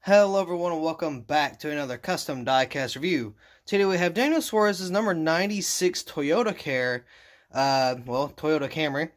Hello everyone and welcome back to another custom diecast review. Today we have Daniel Suarez's number 96 Toyota Toyota Camry.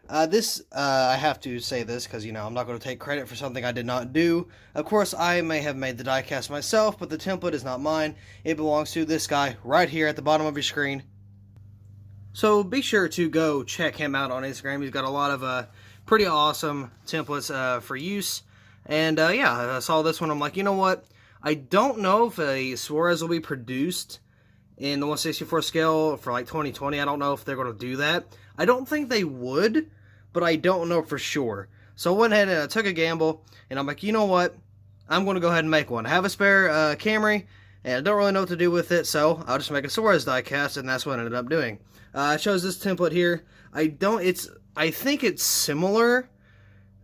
I have to say this because, I'm not going to take credit for something I did not do. Of course, I may have made the diecast myself, but the template is not mine. It belongs to this guy right here at the bottom of your screen. So be sure to go check him out on Instagram. He's got a lot of pretty awesome templates for use. And yeah, I saw this one. I'm like, you know what? I don't know if a Suarez will be produced in the 1/64 scale for like 2020. I don't know if they're going to do that. I don't think they would, but I don't know for sure. So I went ahead and I took a gamble, and I'm like, you know what? I'm going to go ahead and make one. I have a spare Camry, and I don't really know what to do with it, so I'll just make a Suarez diecast, and that's what I ended up doing. I chose this template here. I think it's similar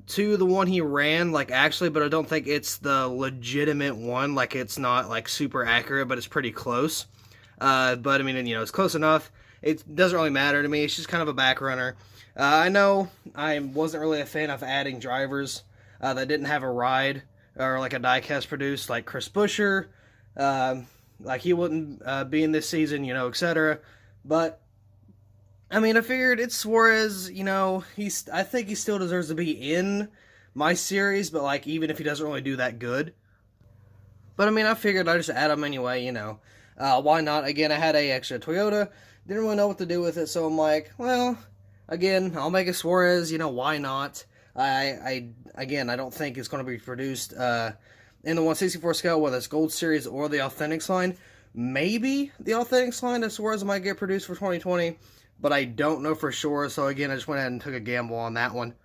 to the one he ran, but I don't think it's the legitimate one. Like, it's not like super accurate, but it's pretty close. But I mean, it's close enough. It doesn't really matter to me. It's just kind of a back runner. I know I wasn't really a fan of adding drivers that didn't have a ride or like a diecast produced, like Chris Buescher. Like he wouldn't be in this season, etc. But I mean, I figured it's Suarez, I think he still deserves to be in my series, but like, even if he doesn't really do that good. But I mean, I figured I'd just add him anyway, why not? Again, I had a extra Toyota, didn't really know what to do with it, so I'm like, well, again, I'll make a Suarez, why not? I don't think it's going to be produced in the 1/64 scale, whether it's Gold Series or the Authentics line. Maybe the Authentics line of Suarez might get produced for 2020, but I don't know for sure, so again, I just went ahead and took a gamble on that one.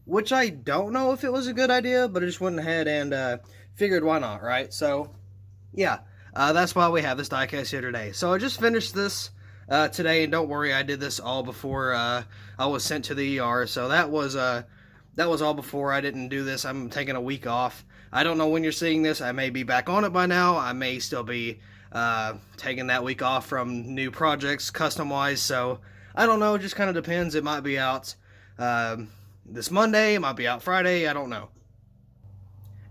Which I don't know if it was a good idea, but I just went ahead and figured why not, right? So, yeah, that's why we have this diecast here today. So I just finished this today, and don't worry, I did this all before I was sent to the ER, so that was all before. I didn't do this. I'm taking a week off. I don't know when you're seeing this. I may be back on it by now. I may still be taking that week off from new projects, custom-wise, so I don't know, it just kind of depends. It might be out this Monday, it might be out Friday, I don't know.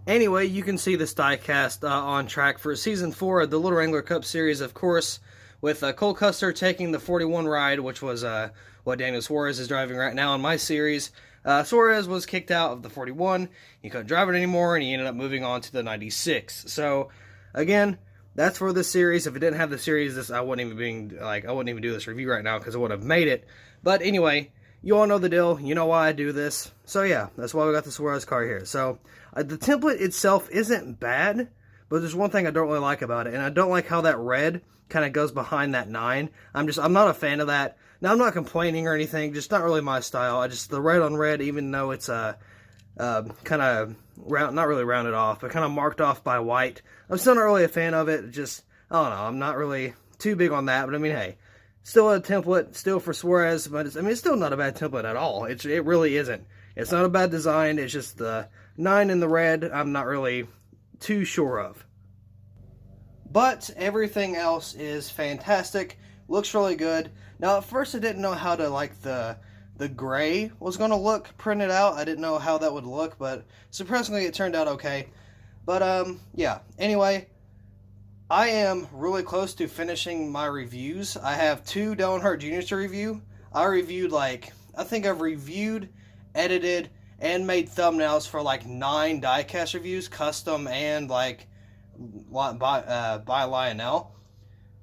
Anyway, you can see this diecast on track for Season 4 of the Little Wrangler Cup Series, of course, with Cole Custer taking the 41 ride, which was what Daniel Suarez is driving right now in my series. Suarez was kicked out of the 41, he couldn't drive it anymore, and he ended up moving on to the 96. So, again, that's for this series. If it didn't have the series, I wouldn't even do this review right now because I would have made it. But anyway, you all know the deal. You know why I do this. So yeah, that's why we got the Suarez car here. So the template itself isn't bad, but there's one thing I don't really like about it, and I don't like how that red kind of goes behind that 9. I'm not a fan of that. Now, I'm not complaining or anything, just not really my style. The red on red, even though it's kind of not really rounded off, but kind of marked off by white, I'm still not really a fan of it. I don't know, I'm not really too big on that, but I mean, hey, still a template, still for Suarez, but it's still not a bad template at all. It really isn't. It's not a bad design, it's just the 9 in the red I'm not really too sure of. But everything else is fantastic, looks really good. Now, at first I didn't know how to, the gray was going to look printed out. I didn't know how that would look, but surprisingly it turned out okay. But, yeah. Anyway, I am really close to finishing my reviews. I have 2 Dale Earnhardt Jr.'s to review. I think I've reviewed, edited, and made thumbnails for 9 diecast reviews, custom and by Lionel.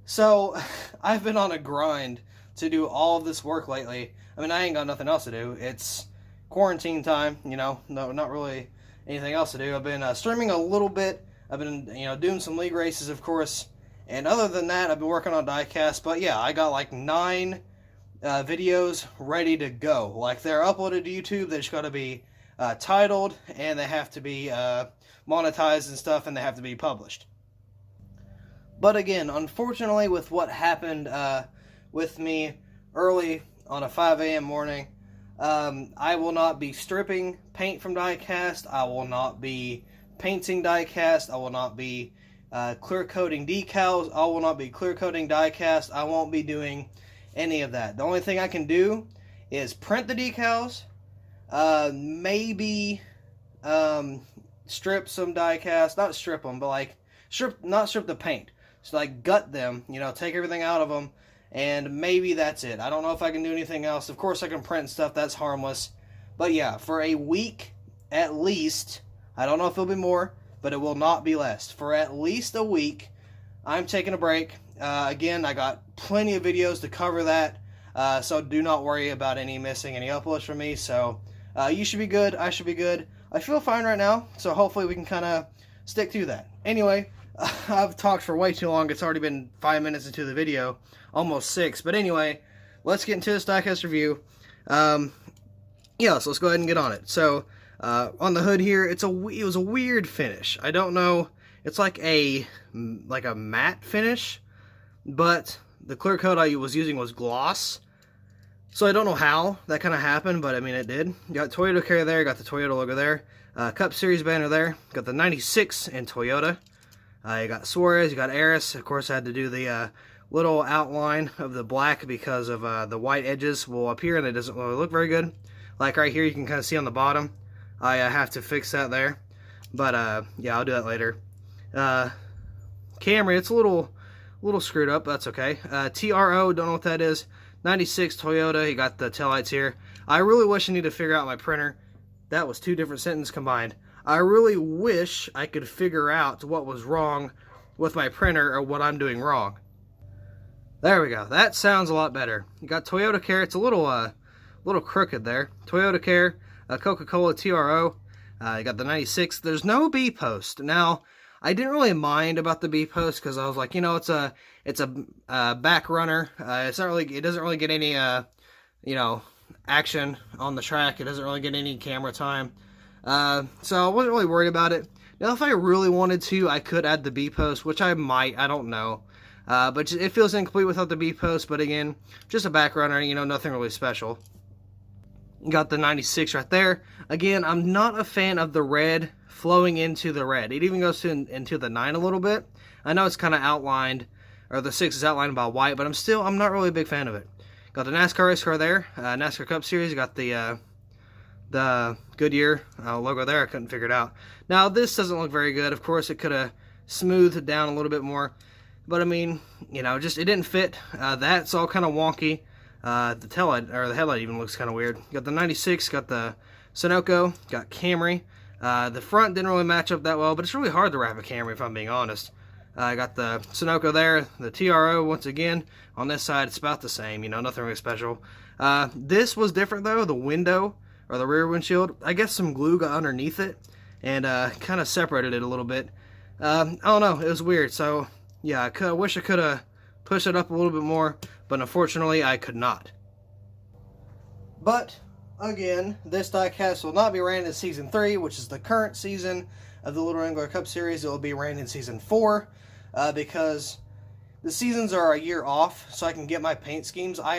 So, I've been on a grind to do all of this work lately. I mean, I ain't got nothing else to do. It's quarantine time, no, not really anything else to do. I've been streaming a little bit. I've been, doing some league races, of course. And other than that, I've been working on diecast. But yeah, I got 9 videos ready to go. They're uploaded to YouTube. They just got to be titled, and they have to be monetized and stuff, and they have to be published. But again, unfortunately, with what happened with me early on a 5 a.m. morning, I will not be stripping paint from diecast. I will not be painting diecast. I will not be clear coating decals. I will not be clear coating diecast. I won't be doing any of that. The only thing I can do is print the decals, maybe strip some die-cast, not strip them, but like not strip the paint. So like gut them, you know, take everything out of them, and maybe that's it. I don't know if I can do anything else. Of course I can print stuff, that's harmless. But yeah, for a week at least, I don't know if it'll be more, but it will not be less. For at least a week, I'm taking a break. Again, I got plenty of videos to cover that, so do not worry about missing any uploads from me. So you should be good, I should be good. I feel fine right now, so hopefully we can kind of stick to that. Anyway, I've talked for way too long. It's already been 5 minutes into the video, almost 6. But anyway, let's get into this diecast review. Yeah, so let's go ahead and get on it. So on the hood here, it was a weird finish. I don't know. It's like a matte finish, but the clear coat I was using was gloss. So I don't know how that kind of happened, but I mean it did. Got Toyota Care there, got the Toyota logo there. Cup Series banner there. Got the 96 in Toyota. You got Suarez, you got Aris. Of course I had to do the little outline of the black because of the white edges will appear and it doesn't really look very good. Like right here you can kind of see on the bottom. I have to fix that there. But yeah, I'll do that later. Camry, it's a little screwed up, that's okay. TRO, don't know what that is. 96 Toyota, you got the taillights here. I really wish I need to figure out my printer. That was 2 different sentences combined. I really wish I could figure out what was wrong with my printer or what I'm doing wrong. There we go. That sounds a lot better. You got Toyota Care. It's a little crooked there. Toyota Care, Coca-Cola TRO. You got the 96. There's no B post. Now, I didn't really mind about the B post because I was like, you know, it's a back runner. It doesn't really get any you know, action on the track. It doesn't really get any camera time. So I wasn't really worried about it. Now, if I really wanted to, I could add the B post, which I might. I don't know. But it feels incomplete without the B post. But again, just a back runner. You know, nothing really special. Got the 96 right there. Again, I'm not a fan of the red flowing into the red. It even goes into the 9 a little bit. I know it's kind of outlined, or the 6 is outlined by white, but I'm not really a big fan of it. Got the NASCAR race car there, NASCAR Cup Series. Got the Goodyear logo there. I couldn't figure it out. Now this doesn't look very good. Of course, it could have smoothed it down a little bit more, but I mean, you know, just it didn't fit. That's all kind of wonky. The taillight or the headlight even looks kind of weird. Got the 96. Got the Sunoco. Got Camry. The front didn't really match up that well, but it's really hard to wrap a Camry if I'm being honest. I got the Sunoco there, the TRO once again. On this side, it's about the same, you know, nothing really special. This was different though, the window, or the rear windshield. I guess some glue got underneath it, and kind of separated it a little bit. I don't know, it was weird, so yeah, I wish I could have pushed it up a little bit more, but unfortunately, I could not. But again, this diecast will not be ran in Season 3, which is the current season of the Little Wrangler Cup Series. It will be ran in Season 4, because the seasons are a year off, so I can get my paint schemes. I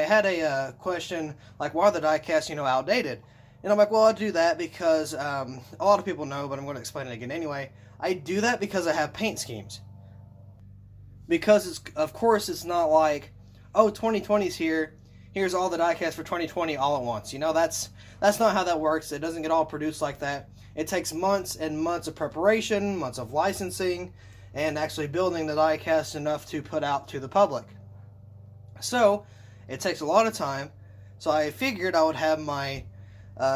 had a question, like, why are the diecasts, you know, outdated? And I'm like, well, I do that because, a lot of people know, but I'm going to explain it again anyway. I do that because I have paint schemes. Because, of course, it's not like, oh, 2020's here, here's all the diecast for 2020 all at once. You know, that's not how that works. It doesn't get all produced like that. It takes months and months of preparation, months of licensing, and actually building the diecast enough to put out to the public. So, it takes a lot of time. So I figured I would have my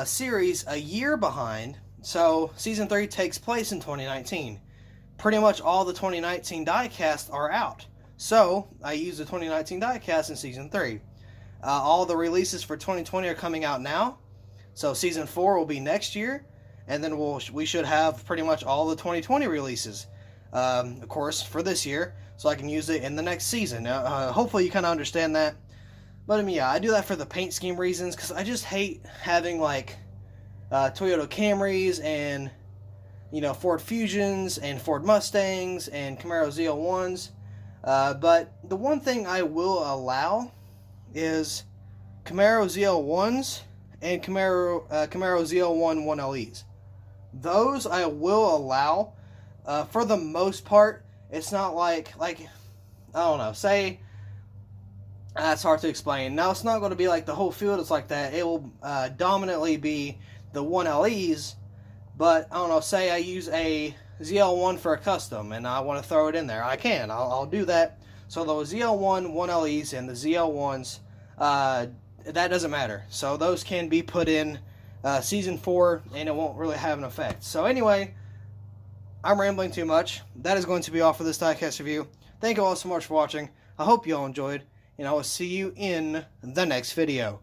series a year behind. So, Season 3 takes place in 2019. Pretty much all the 2019 diecasts are out. So, I use the 2019 diecast in Season 3. All the releases for 2020 are coming out now. So Season 4 will be next year. And then we should have pretty much all the 2020 releases, of course, for this year. So I can use it in the next season. Hopefully you kind of understand that. But I mean, yeah, I do that for the paint scheme reasons. Because I just hate having, like, Toyota Camrys and, you know, Ford Fusions and Ford Mustangs and Camaro ZL1s. But the one thing I will allow is Camaro ZL1s and Camaro ZL1 1LEs. Those I will allow. For the most part, it's not like, I don't know, say, it's hard to explain. Now, it's not going to be like the whole field is like that. It will dominantly be the 1LEs But, I don't know, say I use a ZL1 for a custom and I want to throw it in there. I can. I'll do that. So those ZL1 1LEs and the ZL1s, that doesn't matter. So those can be put in Season 4 and it won't really have an effect. So anyway, I'm rambling too much. That is going to be all for this diecast review. Thank you all so much for watching. I hope you all enjoyed, and I will see you in the next video.